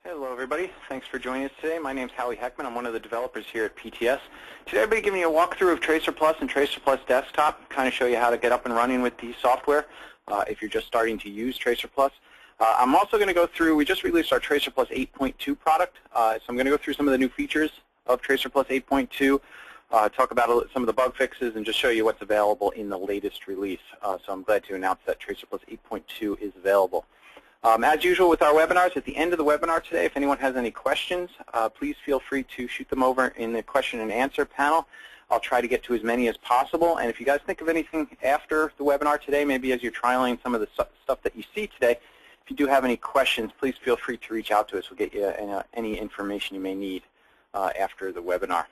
Hello everybody, thanks for joining us today. My name is Howie Heckman. I'm one of the developers here at PTS. Today I'll be giving you a walkthrough of TracerPlus and TracerPlus Desktop, kind of show you how to get up and running with the software if you're just starting to use TracerPlus. I'm also going to go through, we just released our TracerPlus 8.2 product, so I'm going to go through some of the new features of TracerPlus 8.2, talk about some of the bug fixes, and just show you what's available in the latest release. So I'm glad to announce that TracerPlus 8.2 is available. As usual with our webinars, at the end of the webinar today, if anyone has any questions, please feel free to shoot them over in the question and answer panel. I'll try to get to as many as possible. And if you guys think of anything after the webinar today, maybe as you're trialing some of the stuff that you see today, if you do have any questions, please feel free to reach out to us. We'll get you any information you may need after the webinar.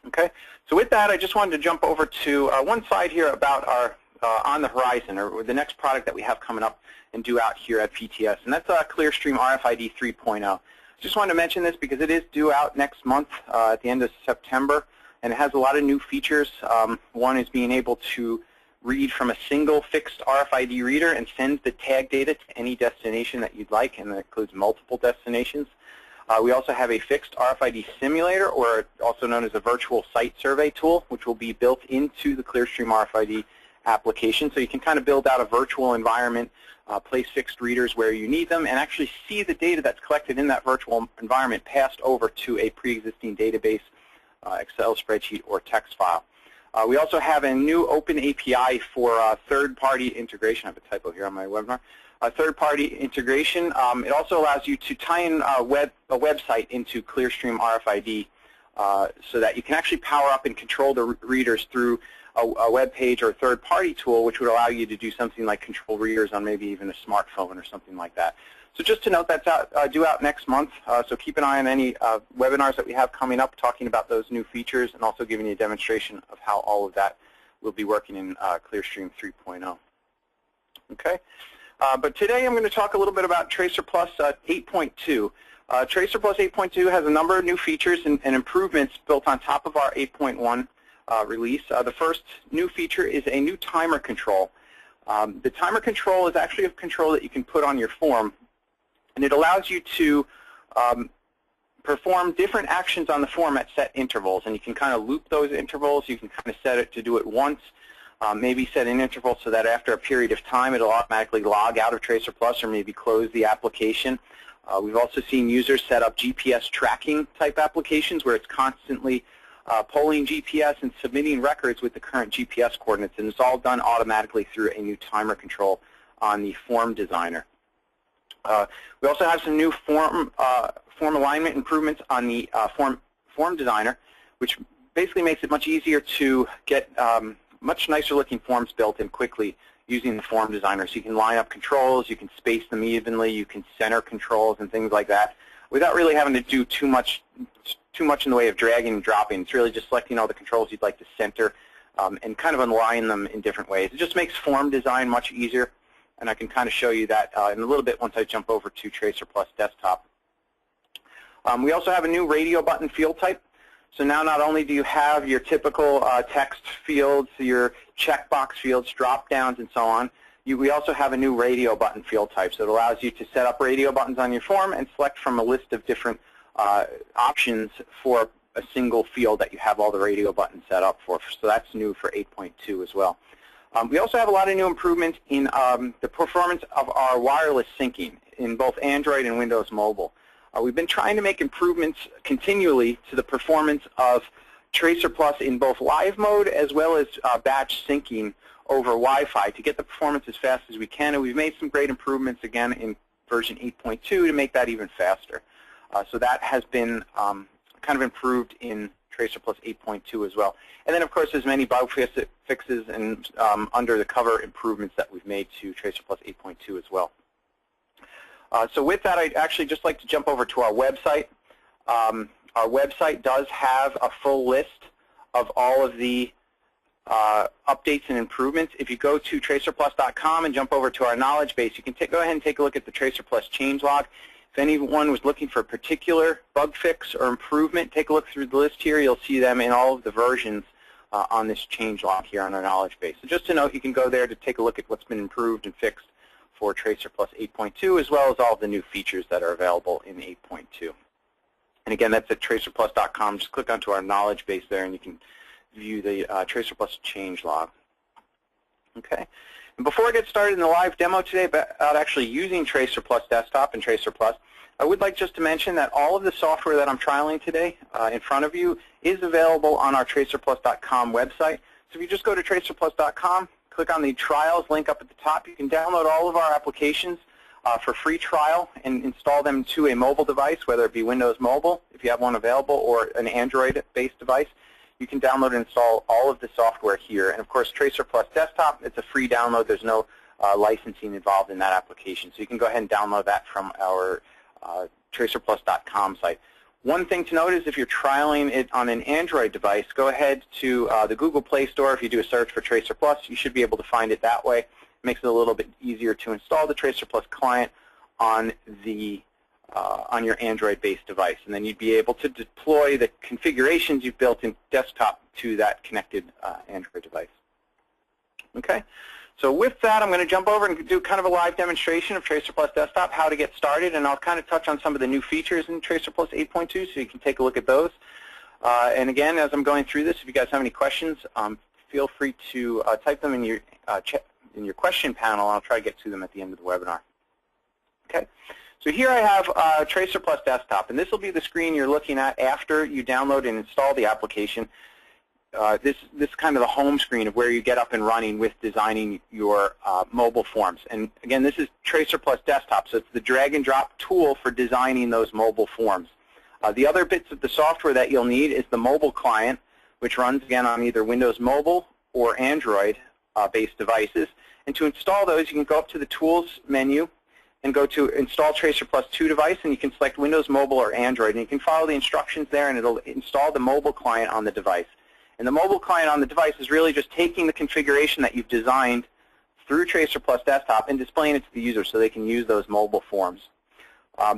Okay, so with that, I just wanted to jump over to one slide here about our on the horizon, or the next product that we have coming up and due out here at PTS, and that's Clearstream RFID 3.0. Just wanted to mention this because it is due out next month at the end of September, and it has a lot of new features. One is being able to read from a single fixed RFID reader and send the tag data to any destination that you'd like, and that includes multiple destinations. We also have a fixed RFID simulator, or also known as a virtual site survey tool, which will be built into the Clearstream RFID application. So you can kind of build out a virtual environment, place fixed readers where you need them, and actually see the data that's collected in that virtual environment passed over to a pre-existing database, Excel spreadsheet, or text file. We also have a new open API for third-party integration. I have a typo here on my webinar. Third-party integration. It also allows you to tie in a website into Clearstream RFID so that you can actually power up and control the readers through a web page or a third-party tool, which would allow you to do something like control readers on maybe even a smartphone or something like that. So just to note, that's due out next month, so keep an eye on any webinars that we have coming up talking about those new features, and also giving you a demonstration of how all of that will be working in Clearstream 3.0. Okay, but today I'm going to talk a little bit about TracerPlus 8.2. TracerPlus 8.2 has a number of new features and improvements built on top of our 8.1 release. The first new feature is a new timer control. The timer control is actually a control that you can put on your form, and it allows you to perform different actions on the form at set intervals, and you can kind of loop those intervals. You can kind of set it to do it once, maybe set an interval so that after a period of time it'll automatically log out of TracerPlus or maybe close the application. We've also seen users set up GPS tracking type applications where it's constantly polling GPS and submitting records with the current GPS coordinates, and it's all done automatically through a new timer control on the form designer. We also have some new form alignment improvements on the form designer, which basically makes it much easier to get much nicer looking forms built in quickly using the form designer. So you can line up controls, you can space them evenly, you can center controls and things like that without really having to do too much in the way of dragging and dropping. It's really just selecting all the controls you'd like to center and kind of align them in different ways. It just makes form design much easier, and I can kind of show you that in a little bit once I jump over to TracerPlus Desktop. We also have a new radio button field type. So now not only do you have your typical text fields, your checkbox fields, drop-downs, and so on, we also have a new radio button field type. So it allows you to set up radio buttons on your form and select from a list of different options for a single field that you have all the radio buttons set up for. So that's new for 8.2 as well. We also have a lot of new improvements in the performance of our wireless syncing in both Android and Windows Mobile. We've been trying to make improvements continually to the performance of TracerPlus in both live mode as well as batch syncing over Wi-Fi to get the performance as fast as we can, and we've made some great improvements again in version 8.2 to make that even faster. So that has been kind of improved in TracerPlus 8.2 as well. And then, of course, there's many bug fixes and under-the-cover improvements that we've made to TracerPlus 8.2 as well. So with that, I'd actually just like to jump over to our website. Our website does have a full list of all of the updates and improvements. If you go to TracerPlus.com and jump over to our knowledge base, you can go ahead and take a look at the TracerPlus changelog. If anyone was looking for a particular bug fix or improvement, take a look through the list here. You'll see them in all of the versions on this changelog here on our knowledge base. So just to note, you can go there to take a look at what's been improved and fixed for TracerPlus 8.2, as well as all of the new features that are available in 8.2. And again, that's at TracerPlus.com. Just click onto our knowledge base there, and you can view the TracerPlus change log. Okay. And before I get started in the live demo today about actually using TracerPlus Desktop and TracerPlus, I would like just to mention that all of the software that I'm trialing today in front of you is available on our TracerPlus.com website. So if you just go to TracerPlus.com, click on the trials link up at the top, you can download all of our applications for free trial and install them to a mobile device, whether it be Windows Mobile, if you have one available, or an Android-based device. You can download and install all of the software here. And of course, TracerPlus Desktop, it's a free download. There's no licensing involved in that application. So you can go ahead and download that from our TracerPlus.com site. One thing to note is if you're trialing it on an Android device, go ahead to the Google Play Store. If you do a search for TracerPlus, you should be able to find it that way. It makes it a little bit easier to install the TracerPlus client on your Android-based device. And then you'd be able to deploy the configurations you've built in desktop to that connected Android device. Okay? So with that, I'm going to jump over and do kind of a live demonstration of TracerPlus Desktop, how to get started, and I'll kind of touch on some of the new features in TracerPlus 8.2 so you can take a look at those. And again, as I'm going through this, if you guys have any questions, feel free to type them in your question panel, and I'll try to get to them at the end of the webinar. Okay. So here I have TracerPlus Desktop, and this will be the screen you're looking at after you download and install the application. This is kind of the home screen of where you get up and running with designing your mobile forms. And again, this is TracerPlus Desktop, so it's the drag and drop tool for designing those mobile forms. The other bits of the software that you'll need is the mobile client, which runs again on either Windows Mobile or Android-based devices. And to install those, you can go up to the Tools menu and go to Install TracerPlus 2 device, and you can select Windows Mobile or Android. And you can follow the instructions there, and it'll install the mobile client on the device. And the mobile client on the device is really just taking the configuration that you've designed through TracerPlus Desktop and displaying it to the user so they can use those mobile forms.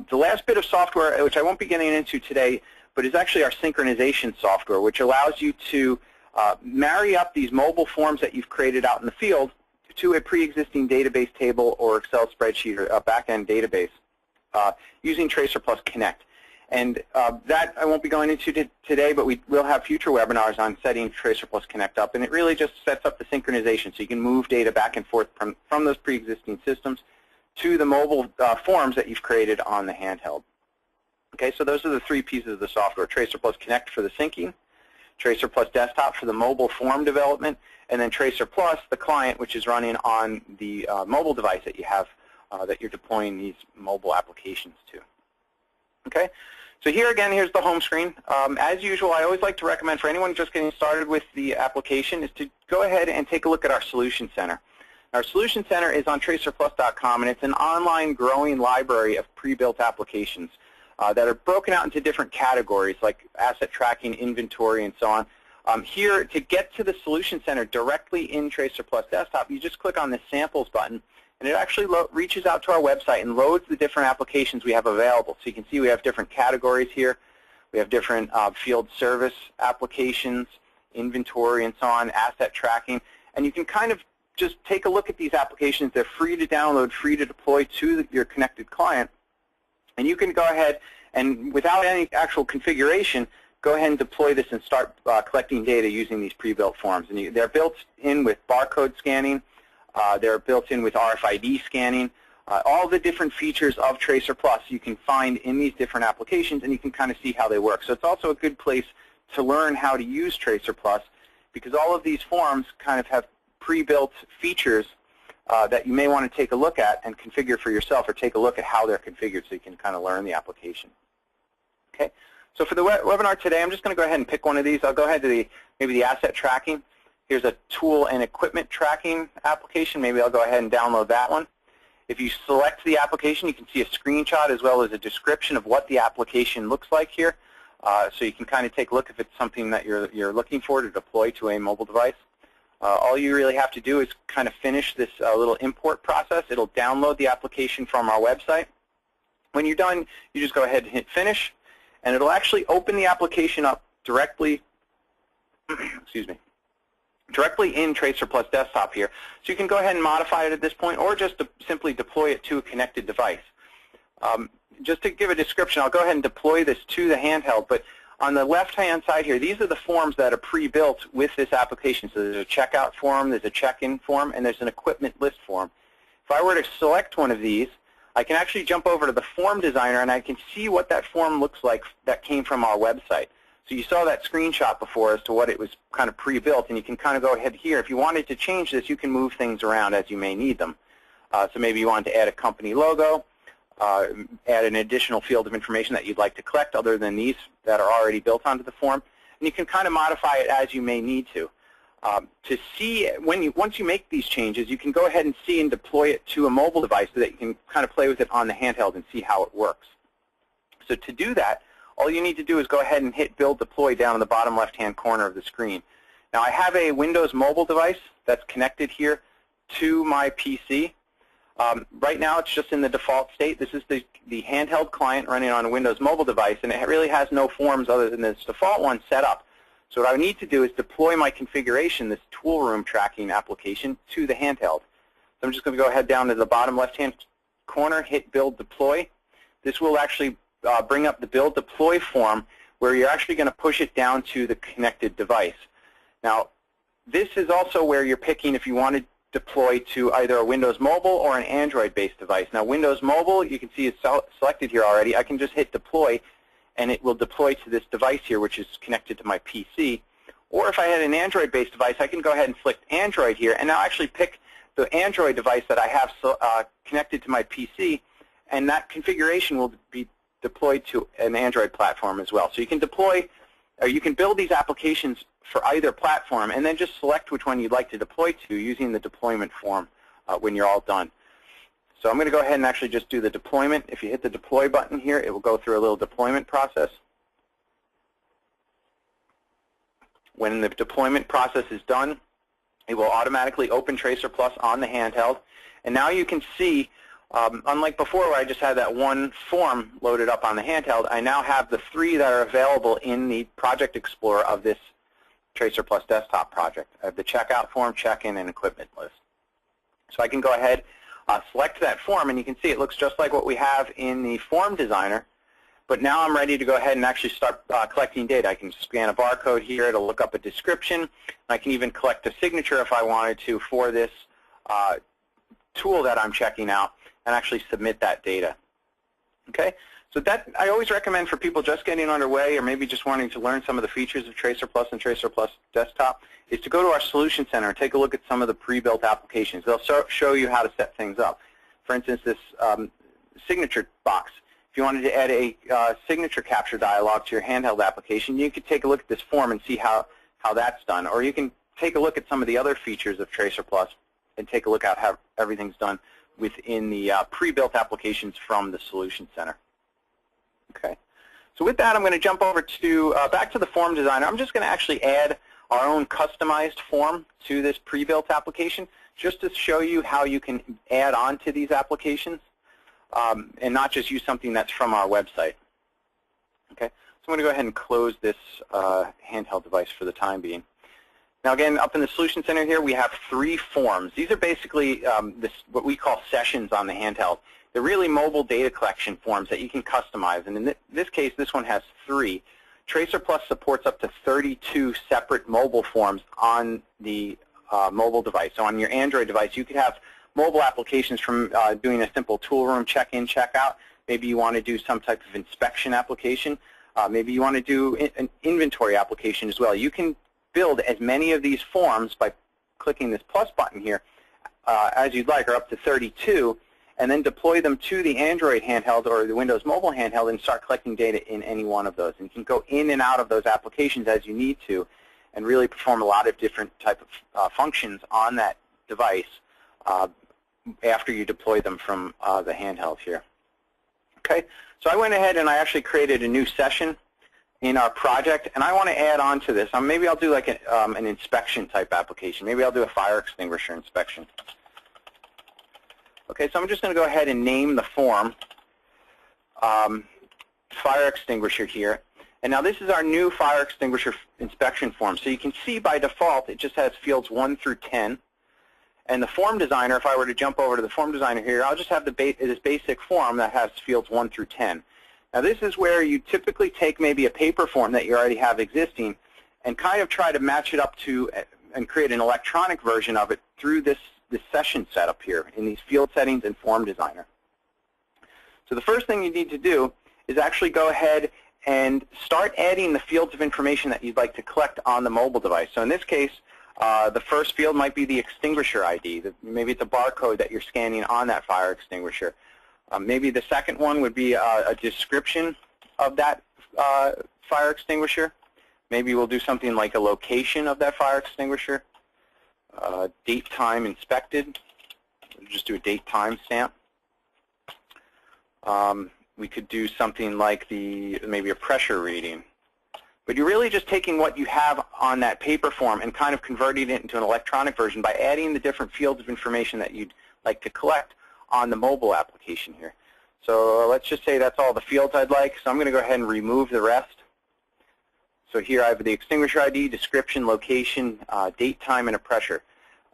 The last bit of software, which I won't be getting into today, but is actually our synchronization software, which allows you to marry up these mobile forms that you've created out in the field to a pre-existing database table or Excel spreadsheet or a back-end database using TracerPlus Connect. And that I won't be going into today, but we will have future webinars on setting TracerPlus Connect up. And it really just sets up the synchronization so you can move data back and forth from those pre-existing systems to the mobile forms that you've created on the handheld. Okay, so those are the three pieces of the software: TracerPlus Connect for the syncing, TracerPlus Desktop for the mobile form development, and then TracerPlus, the client, which is running on the mobile device that you have that you're deploying these mobile applications to. Okay, so here again, here's the home screen. As usual, I always like to recommend for anyone just getting started with the application is to go ahead and take a look at our Solution Center. Our Solution Center is on TracerPlus.com, and it's an online growing library of pre-built applications that are broken out into different categories like asset tracking, inventory, and so on. Here, to get to the Solution Center directly in TracerPlus Desktop, you just click on the Samples button, and it actually reaches out to our website and loads the different applications we have available. So you can see we have different categories here. We have different field service applications, inventory, and so on, asset tracking. And you can kind of just take a look at these applications. They're free to download, free to deploy to your connected client. And you can go ahead and, without any actual configuration, go ahead and deploy this and start collecting data using these pre-built forms. And they're built in with barcode scanning. They're built in with RFID scanning. All the different features of TracerPlus you can find in these different applications, and you can kind of see how they work. So it's also a good place to learn how to use TracerPlus, because all of these forms kind of have pre-built features that you may want to take a look at and configure for yourself, or take a look at how they're configured so you can kind of learn the application. Okay. So for the webinar today, I'm just going to go ahead and pick one of these. I'll go ahead to maybe the asset tracking. Here's a tool and equipment tracking application. Maybe I'll go ahead and download that one. If you select the application, you can see a screenshot as well as a description of what the application looks like here. So you can kind of take a look if it's something that you're looking for to deploy to a mobile device. All you really have to do is kind of finish this little import process. It'll download the application from our website. When you're done, you just go ahead and hit finish, and it'll actually open the application up directly excuse me, directly in TracerPlus Desktop here. So you can go ahead and modify it at this point, or just simply deploy it to a connected device. Just to give a description, I'll go ahead and deploy this to the handheld, but on the left-hand side here, these are the forms that are pre-built with this application. So there's a checkout form, there's a check-in form, and there's an equipment list form. If I were to select one of these, I can actually jump over to the form designer, and I can see what that form looks like that came from our website. So you saw that screenshot before as to what it was kind of pre-built, and you can kind of go ahead here. If you wanted to change this, you can move things around as you may need them. So maybe you wanted to add a company logo, add an additional field of information that you'd like to collect other than these that are already built onto the form, and you can kind of modify it as you may need to. To see, once you make these changes, you can go ahead and see and deploy it to a mobile device so that you can kind of play with it on the handheld and see how it works. So to do that, all you need to do is go ahead and hit Build Deploy down in the bottom left-hand corner of the screen. Now I have a Windows mobile device that's connected here to my PC. Right now it's just in the default state. This is the handheld client running on a Windows mobile device, and it really has no forms other than this default one set up. So what I need to do is deploy my configuration, this tool room tracking application, to the handheld. So I'm just going to go ahead down to the bottom left-hand corner, hit Build Deploy. This will actually bring up the Build Deploy form where you're actually going to push it down to the connected device. Now, this is also where you're picking if you want to deploy to either a Windows Mobile or an Android-based device. Now, Windows Mobile, you can see is selected here already. I can just hit Deploy, and it will deploy to this device here, which is connected to my PC. Or if I had an Android-based device, I can go ahead and select Android here, and I'll actually pick the Android device that I have connected to my PC, and that configuration will be deployed to an Android platform as well. So you can deploy, or you can build these applications for either platform, and then just select which one you'd like to deploy to using the deployment form when you're all done. So I'm going to go ahead and actually just do the deployment. If you hit the deploy button here, it will go through a little deployment process. When the deployment process is done, it will automatically open TracerPlus on the handheld. And now you can see, unlike before where I just had that one form loaded up on the handheld, I now have the 3 that are available in the Project Explorer of this TracerPlus desktop project. I have the checkout form, check-in, and equipment list. So I can go ahead, select that form, and you can see it looks just like what we have in the form designer. But now I'm ready to go ahead and actually start collecting data. I can scan a barcode here. It'll look up a description. I can even collect a signature if I wanted to for this tool that I'm checking out and actually submit that data. Okay? So that I always recommend for people just getting underway or maybe just wanting to learn some of the features of TracerPlus and TracerPlus Desktop is to go to our Solution Center and take a look at some of the pre-built applications. They'll show you how to set things up. For instance, this signature box. If you wanted to add a signature capture dialog to your handheld application, you could take a look at this form and see how that's done. Or you can take a look at some of the other features of TracerPlus and take a look at how everything's done within the pre-built applications from the Solution Center. Okay. So with that, I'm going to jump over to back to the form designer. I'm just going to actually add our own customized form to this pre-built application just to show you how you can add on to these applications and not just use something that's from our website. Okay. So I'm going to go ahead and close this handheld device for the time being. Now again, up in the Solution Center here, we have 3 forms. These are basically what we call sessions on the handheld. They're really mobile data collection forms that you can customize. And in this case, this one has 3. TracerPlus supports up to 32 separate mobile forms on the mobile device. So on your Android device, you could have mobile applications from doing a simple tool room check-in, check-out. Maybe you want to do some type of inspection application. Maybe you want to do an inventory application as well. You can build as many of these forms by clicking this plus button here as you'd like, or up to 32, and then deploy them to the Android handheld or the Windows mobile handheld and start collecting data in any one of those. And you can go in and out of those applications as you need to and really perform a lot of different type of functions on that device after you deploy them from the handheld here. Okay, so I went ahead and I actually created a new session in our project, and I want to add on to this. Maybe I'll do like an inspection type application. Maybe I'll do a fire extinguisher inspection. Okay, so I'm just going to go ahead and name the form fire extinguisher here. And now this is our new fire extinguisher inspection form. So you can see by default it just has fields 1 through 10. And the form designer, if I were to jump over to the form designer here, I'll just have this basic form that has fields 1 through 10. Now this is where you typically take maybe a paper form that you already have existing and kind of try to match it up to and create an electronic version of it through this session setup here in these field settings and form designer. So the first thing you need to do is actually go ahead and start adding the fields of information that you'd like to collect on the mobile device. So in this case, the first field might be the extinguisher ID. Maybe it's a barcode that you're scanning on that fire extinguisher. Maybe the second one would be a description of that fire extinguisher. Maybe we'll do something like a location of that fire extinguisher. Date, time, inspected. We'll just do a date, time stamp. We could do something like maybe a pressure reading. But you're really just taking what you have on that paper form and kind of converting it into an electronic version by adding the different fields of information that you'd like to collect on the mobile application here. So let's just say that's all the fields I'd like. So I'm going to go ahead and remove the rest. So here I have the extinguisher ID, description, location, date, time, and a pressure.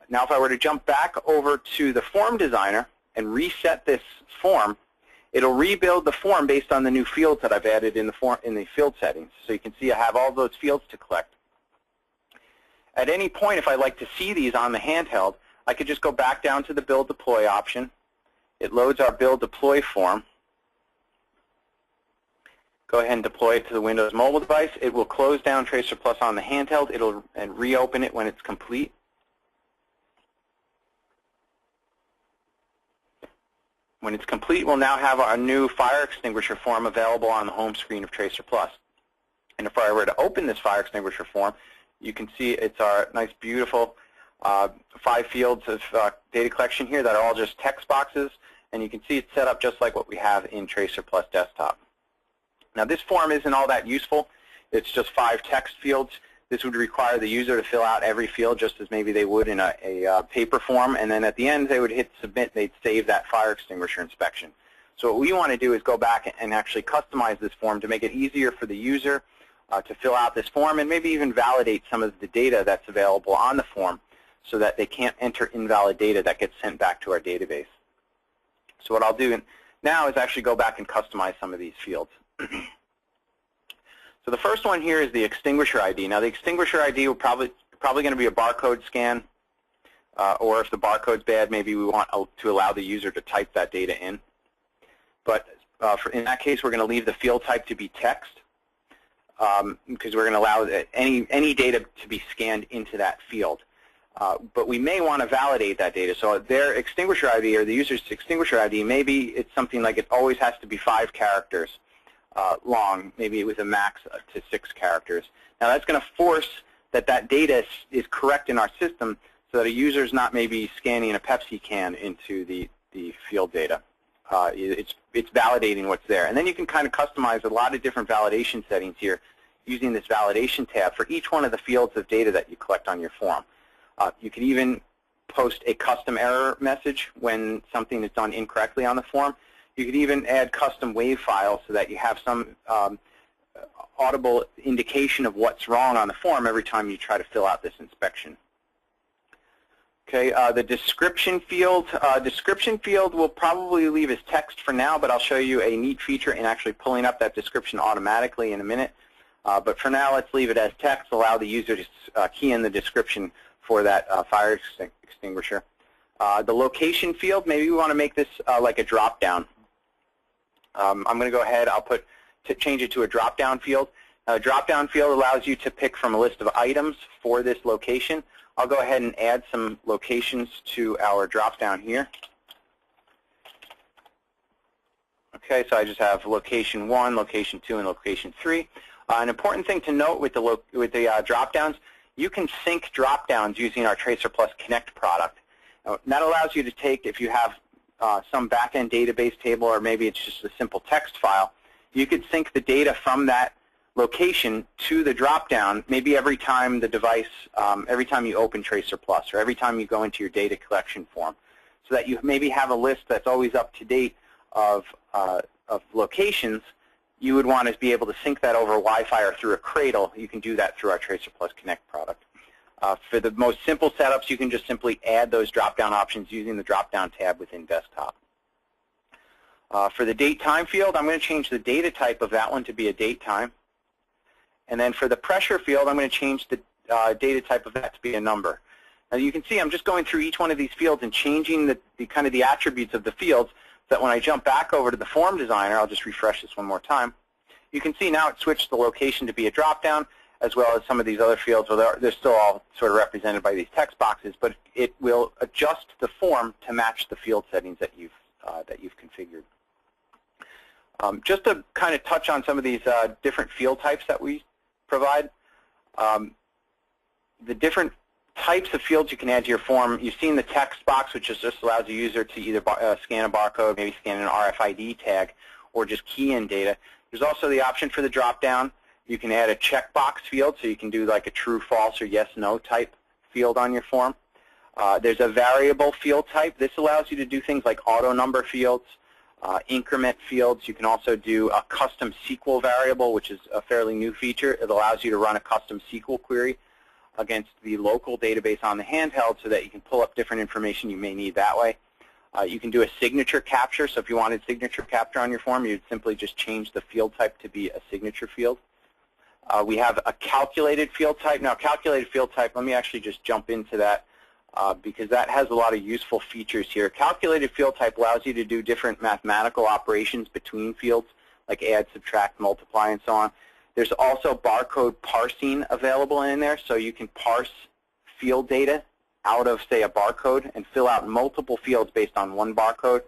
Now if I were to jump back over to the form designer and reset this form, it'll rebuild the form based on the new fields that I've added in the field settings. So you can see I have all those fields to collect. At any point, if I'd like to see these on the handheld, I could just go back down to the build deploy option. It loads our build deploy form. Go ahead and deploy it to the Windows mobile device. It will close down TracerPlus on the handheld. And reopen it when it's complete. When it's complete, we'll now have our new fire extinguisher form available on the home screen of TracerPlus. And if I were to open this fire extinguisher form, you can see it's our nice, beautiful 5 fields of data collection here that are all just text boxes. And you can see it's set up just like what we have in TracerPlus Desktop. Now this form isn't all that useful. It's just 5 text fields. This would require the user to fill out every field just as maybe they would in a paper form, and then at the end they would hit submit, they'd save that fire extinguisher inspection. So what we want to do is go back and actually customize this form to make it easier for the user to fill out this form and maybe even validate some of the data that's available on the form so that they can't enter invalid data that gets sent back to our database. So what I'll do now is actually go back and customize some of these fields. So the first one here is the extinguisher ID. Now the extinguisher ID will probably going to be a barcode scan, or if the barcode's bad, maybe we want to allow the user to type that data in. But in that case, we're going to leave the field type to be text, because we're going to allow any data to be scanned into that field. But we may want to validate that data. So their extinguisher ID or the user's extinguisher ID, maybe it's something like it always has to be 5 characters. Long, maybe with a max to 6 characters. Now that's going to force that data is correct in our system so that a user is not maybe scanning a Pepsi can into the field data. It's validating what's there. And then you can kind of customize a lot of different validation settings here using this validation tab for each one of the fields of data that you collect on your form. You can even post a custom error message when something is done incorrectly on the form. You could even add custom WAV files so that you have some audible indication of what's wrong on the form every time you try to fill out this inspection. Okay, the description field. Description field will probably leave as text for now, but I'll show you a neat feature in actually pulling up that description automatically in a minute. But for now, let's leave it as text, allow the user to key in the description for that fire extinguisher. The location field, maybe we want to make this like a drop-down. I'm going to go ahead, change it to a drop-down field. A drop-down field allows you to pick from a list of items for this location. I'll go ahead and add some locations to our drop-down here. Okay, so I just have location 1, location 2, and location 3. An important thing to note with the drop-downs, you can sync drop-downs using our TracerPlus Connect product. That allows you to take, if you have some back-end database table, or maybe it's just a simple text file, you could sync the data from that location to the drop-down maybe every time the device, every time you open TracerPlus, or every time you go into your data collection form, so that you maybe have a list that's always up to date of locations you would want to be able to sync that over Wi-Fi or through a cradle. You can do that through our TracerPlus Connect product. For the most simple setups, you can just simply add those drop-down options using the drop-down tab within Desktop. For the date-time field, I'm going to change the data type of that one to be a date time. And then for the pressure field, I'm going to change the data type of that to be a number. Now you can see I'm just going through each one of these fields and changing the attributes of the fields so that when I jump back over to the form designer, I'll just refresh this one more time. You can see now it switched the location to be a drop-down, as well as some of these other fields. Well, they're still all sort of represented by these text boxes, but it will adjust the form to match the field settings that you've configured. Just to kind of touch on some of these different field types that we provide, the different types of fields you can add to your form. You've seen the text box, which just allows the user to either scan a barcode, maybe scan an RFID tag, or just key in data. There's also the option for the drop-down. You can add a checkbox field, so you can do like a true, false, or yes, no type field on your form. There's a variable field type. This allows you to do things like auto number fields, increment fields. You can also do a custom SQL variable, which is a fairly new feature. It allows you to run a custom SQL query against the local database on the handheld so that you can pull up different information you may need that way. You can do a signature capture. So if you wanted signature capture on your form, you'd simply just change the field type to be a signature field. We have a calculated field type. Now, calculated field type, let me actually just jump into that because that has a lot of useful features here. Calculated field type allows you to do different mathematical operations between fields, like add, subtract, multiply, and so on. There's also barcode parsing available in there, so you can parse field data out of, say, a barcode and fill out multiple fields based on one barcode.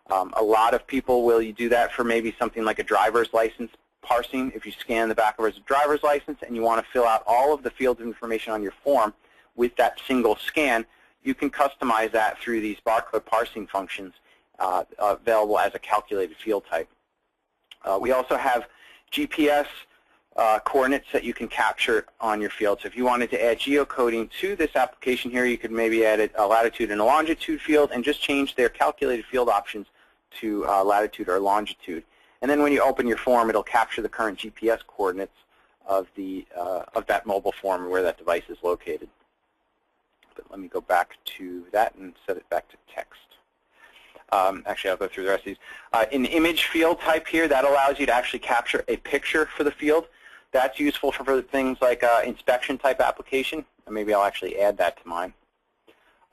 A lot of people will do that for maybe something like a driver's license parsing. If you scan the back of a driver's license and you want to fill out all of the fields of information on your form with that single scan, you can customize that through these barcode parsing functions available as a calculated field type. We also have GPS coordinates that you can capture on your field. So if you wanted to add geocoding to this application here, you could maybe add a latitude and a longitude field and just change their calculated field options to latitude or longitude. And then when you open your form, it'll capture the current GPS coordinates of that mobile form where that device is located. But let me go back to that and set it back to text. Actually, I'll go through the rest of these. An image field type here, that allows you to actually capture a picture for the field. That's useful for things like inspection type application. And maybe I'll actually add that to mine.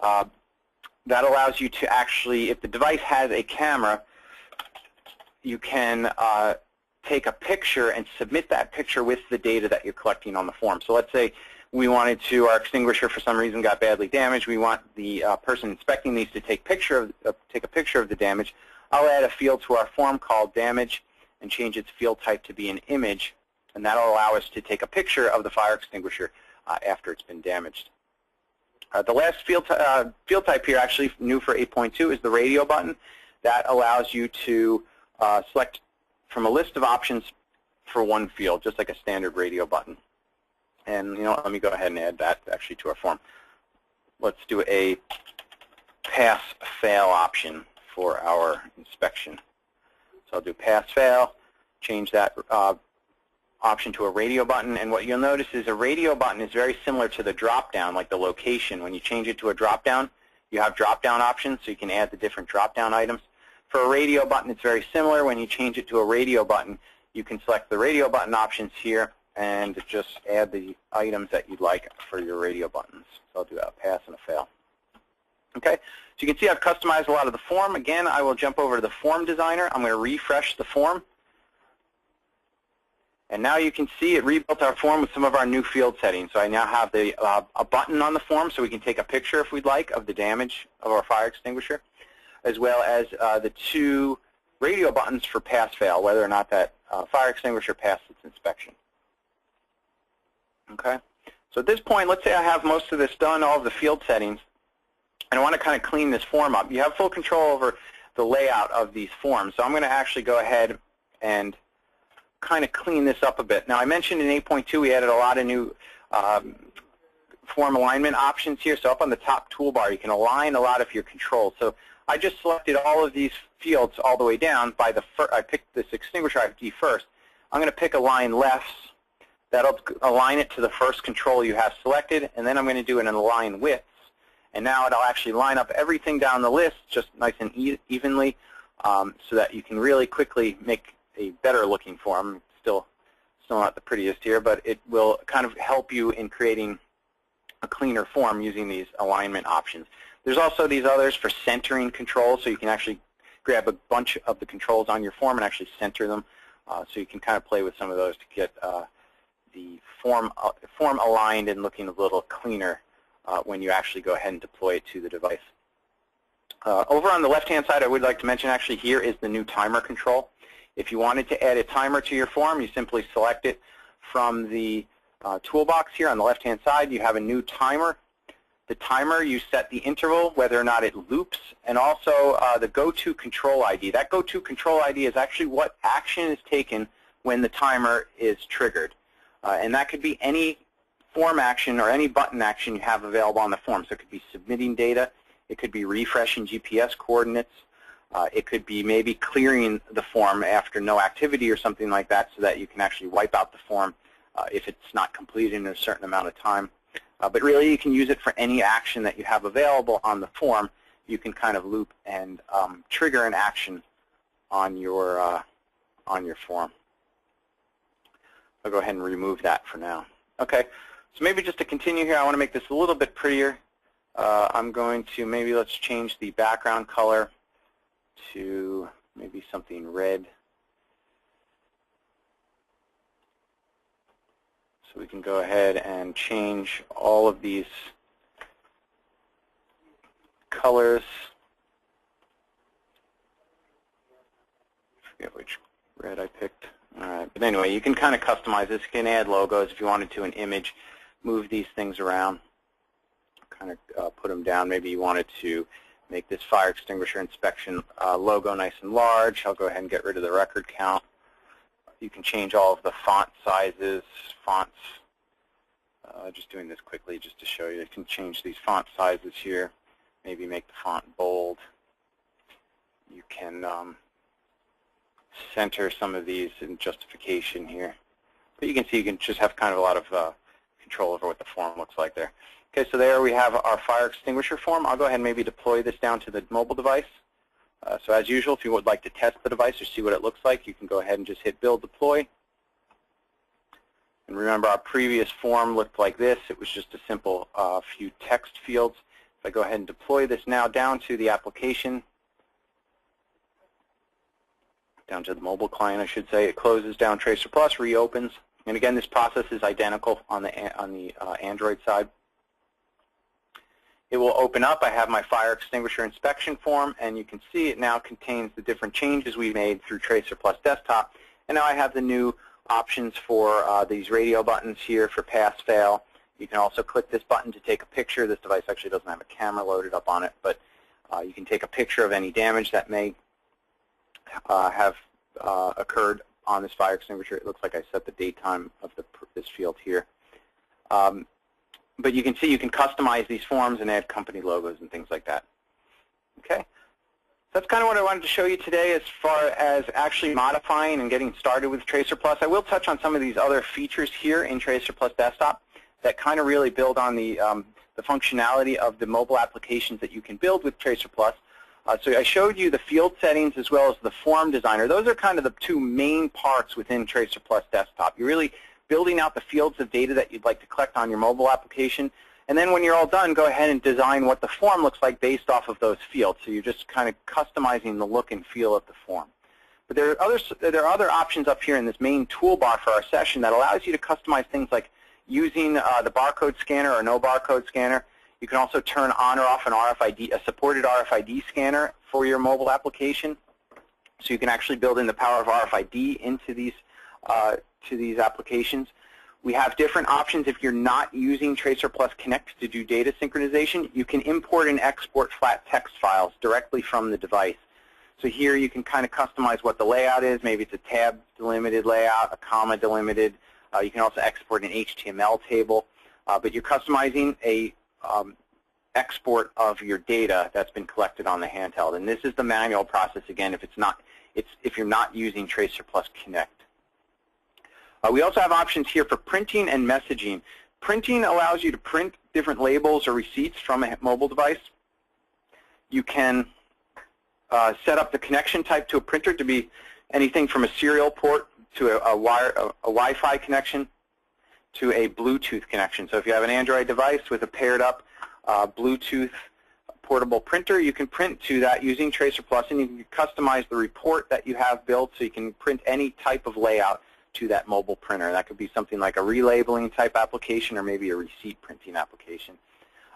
That allows you to actually, if the device has a camera, you can take a picture and submit that picture with the data that you're collecting on the form. So let's say we wanted to, our extinguisher for some reason got badly damaged. We want the person inspecting these to take a picture of the damage. I'll add a field to our form called damage and change its field type to be an image, and that'll allow us to take a picture of the fire extinguisher after it's been damaged. The last field type here, actually new for 8.2, is the radio button. That allows you to select from a list of options for one field, just like a standard radio button. And you know, let me go ahead and add that actually to our form. Let's do a pass-fail option for our inspection. So I'll do pass-fail, change that option to a radio button, and what you'll notice is a radio button is very similar to the drop-down, like the location. When you change it to a drop-down, you have drop-down options, so you can add the different drop-down items. For a radio button, it's very similar. When you change it to a radio button, you can select the radio button options here and just add the items that you'd like for your radio buttons. So I'll do a pass and a fail. Okay, so you can see I've customized a lot of the form. Again, I will jump over to the form designer. I'm going to refresh the form. And now you can see it rebuilt our form with some of our new field settings. So I now have a button on the form so we can take a picture, if we'd like, of the damage of our fire extinguisher, as well as the two radio buttons for pass-fail, whether or not that fire extinguisher passed its inspection. Okay, so at this point, let's say I have most of this done, all of the field settings, and I want to kind of clean this form up. You have full control over the layout of these forms, so I'm going to actually go ahead and kind of clean this up a bit. Now, I mentioned in 8.2 we added a lot of new form alignment options here. So up on the top toolbar, you can align a lot of your controls. So I just selected all of these fields all the way down. I picked this extinguisher ID first, I'm going to pick align lefts. That'll align it to the first control you have selected, and then I'm going to do an align widths. And now it'll actually line up everything down the list just nice and evenly so that you can really quickly make a better looking form. Still not the prettiest here, but it will kind of help you in creating a cleaner form using these alignment options. There's also these others for centering controls, so you can actually grab a bunch of the controls on your form and actually center them. So you can kind of play with some of those to get the form aligned and looking a little cleaner when you actually go ahead and deploy it to the device. Over on the left-hand side, I would like to mention actually here is the new timer control. If you wanted to add a timer to your form, you simply select it from the toolbox here on the left-hand side. You have a new timer. The timer, you set the interval, whether or not it loops, and also the go-to control ID. That go-to control ID is actually what action is taken when the timer is triggered. And that could be any form action or any button action you have available on the form. So it could be submitting data. It could be refreshing GPS coordinates. It could be maybe clearing the form after no activity or something like that so that you can actually wipe out the form if it's not completed in a certain amount of time. But really, you can use it for any action that you have available on the form. You can kind of loop and trigger an action on your form. I'll go ahead and remove that for now. Okay, so maybe just to continue here, I want to make this a little bit prettier. I'm going to let's change the background color to maybe something red. So we can go ahead and change all of these colors. I forget which red I picked. All right, but anyway, you can kind of customize this. You can add logos if you wanted to, an image, move these things around, kind of put them down. Maybe you wanted to make this fire extinguisher inspection logo nice and large. I'll go ahead and get rid of the record count. You can change all of the font sizes, fonts. Just doing this quickly just to show you. You can change these font sizes here. Maybe make the font bold. You can center some of these in justification here. But you can see you can just have kind of a lot of control over what the form looks like there. Okay, so there we have our fire extinguisher form. I'll go ahead and maybe deploy this down to the mobile device. So as usual, if you would like to test the device or see what it looks like, you can go ahead and just hit Build Deploy. And remember, our previous form looked like this. It was just a simple few text fields. If I go ahead and deploy this now down to the application, down to the mobile client, I should say, it closes down TracerPlus, reopens. And again, this process is identical on the Android side. It will open up. I have my fire extinguisher inspection form, and you can see it now contains the different changes we made through TracerPlus Desktop. And now I have the new options for these radio buttons here for pass-fail. You can also click this button to take a picture. This device actually doesn't have a camera loaded up on it, but you can take a picture of any damage that may have occurred on this fire extinguisher. It looks like I set the date time of this field here. But you can see you can customize these forms and add company logos and things like that. Okay, so that's kind of what I wanted to show you today as far as actually modifying and getting started with TracerPlus. I will touch on some of these other features here in TracerPlus Desktop that kind of really build on the functionality of the mobile applications that you can build with TracerPlus. So I showed you the field settings as well as the form designer. Those are kind of the two main parts within TracerPlus Desktop. You're really building out the fields of data that you'd like to collect on your mobile application. And then when you're all done, go ahead and design what the form looks like based off of those fields. So you're just kind of customizing the look and feel of the form. But there are other options up here in this main toolbar for our session that allows you to customize things like using the barcode scanner or no barcode scanner. You can also turn on or off a supported RFID scanner for your mobile application. So you can actually build in the power of RFID into these to these applications. We have different options. If you're not using TracerPlus Connect to do data synchronization, you can import and export flat text files directly from the device. So here you can kind of customize what the layout is. Maybe it's a tab delimited layout, a comma delimited. You can also export an HTML table. But you're customizing a export of your data that's been collected on the handheld. And this is the manual process again if you're not using TracerPlus Connect. We also have options here for printing and messaging. Printing allows you to print different labels or receipts from a mobile device. You can set up the connection type to a printer to be anything from a serial port to a Wi-Fi connection to a Bluetooth connection. So if you have an Android device with a paired up Bluetooth portable printer, you can print to that using TracerPlus, and you can customize the report that you have built so you can print any type of layout to that mobile printer. That could be something like a relabeling type application or maybe a receipt printing application.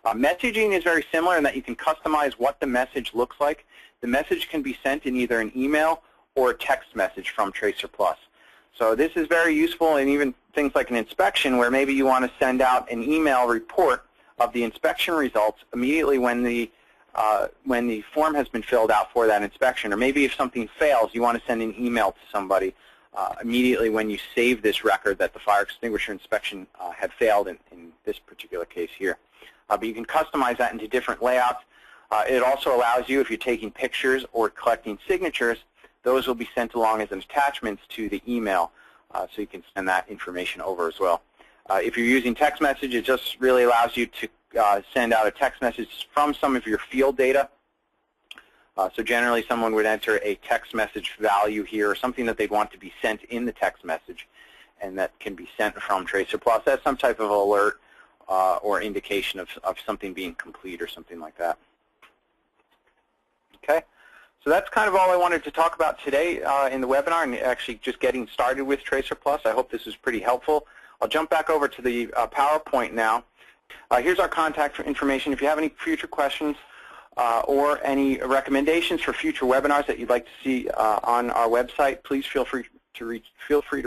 Messaging is very similar in that you can customize what the message looks like. The message can be sent in either an email or a text message from TracerPlus. So this is very useful in even things like an inspection where maybe you want to send out an email report of the inspection results immediately when the form has been filled out for that inspection. Or maybe if something fails, you want to send an email to somebody immediately when you save this record that the fire extinguisher inspection had failed in this particular case here. But you can customize that into different layouts. It also allows you, if you're taking pictures or collecting signatures, those will be sent along as attachments to the email, so you can send that information over as well. If you're using text message, it just really allows you to send out a text message from some of your field data. So generally someone would enter a text message value here or something that they'd want to be sent in the text message, and that can be sent from TracerPlus as some type of alert or indication of something being complete or something like that. Okay, so that's kind of all I wanted to talk about today in the webinar, and actually just getting started with TracerPlus. I hope this was pretty helpful. I'll jump back over to the PowerPoint now. Here's our contact information. If you have any future questions or any recommendations for future webinars that you'd like to see on our website, please feel free to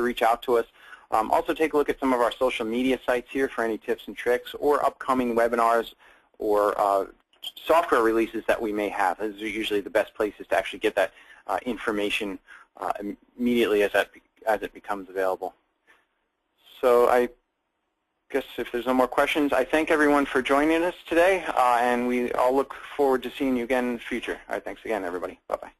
reach out to us. Also take a look at some of our social media sites here for any tips and tricks or upcoming webinars or software releases that we may have. Those are usually the best places to actually get that information immediately as it becomes available. So I guess if there's no more questions, I thank everyone for joining us today, and we all look forward to seeing you again in the future. All right, thanks again, everybody. Bye-bye.